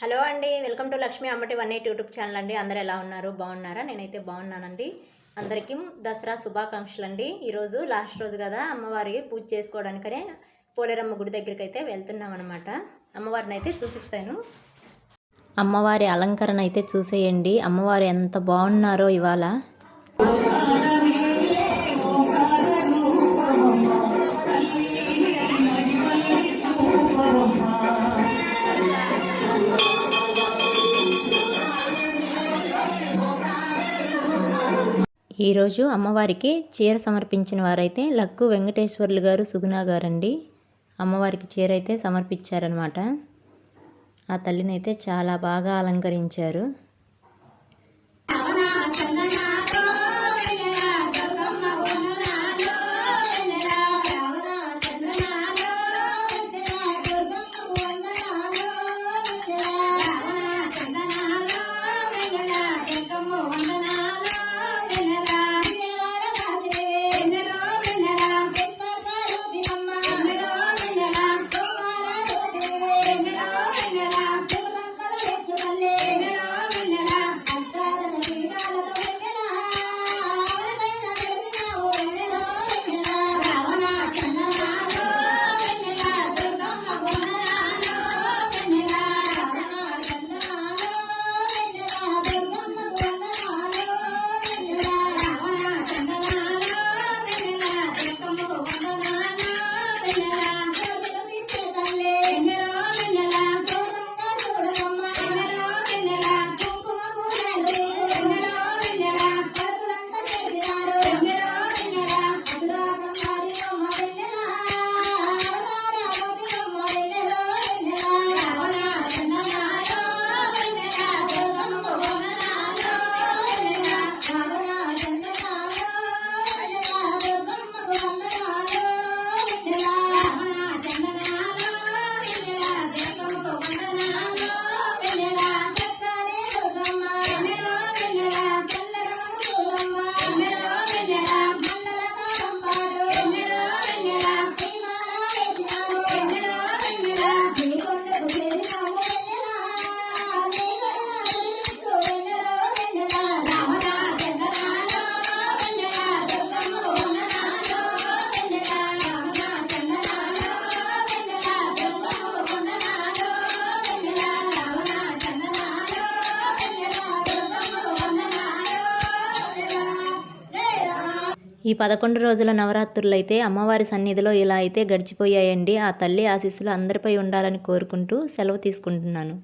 Hello అండి, welcome to Lakshmi Ammati 18 YouTube channel అండి. అందరూ ఎలా ఉన్నారు? బాగున్నారా? నేనైతే బాగున్నానండి. అందరికీ దసరా శుభాకాంక్షలు అండి. ఈరోజు లాస్ట్ రోజు కదా, అమ్మవారికి పూజ చేసుకోవడానికనే పోలేరమ్మ గుడి దగ్గరికి అయితే వెళ్తున్నాం అనమాట. అమ్మవారిని అయితే చూపిస్తాను. అమ్మవారి అలంకరణ అయితే చూసేయండి. అమ్మవారు ఎంత బాగున్నారో ఇవాళ. ఈరోజు అమ్మవారికి చీర సమర్పించిన వారైతే లక్కు వెంకటేశ్వర్లు గారు, సుగుణ గారండి. అమ్మవారికి చీర అయితే సమర్పించారనమాట. ఆ తల్లిని అయితే చాలా బాగా అలంకరించారు. ఈ 11 రోజుల నవరాత్రులు అయితే అమ్మవారి సన్నిధిలో ఇలా అయితే గడిచిపోయాయండి. ఆ తల్లి ఆశీస్సులు అందరిపై ఉండాలని కోరుకుంటూ సెలవు తీసుకుంటున్నాను.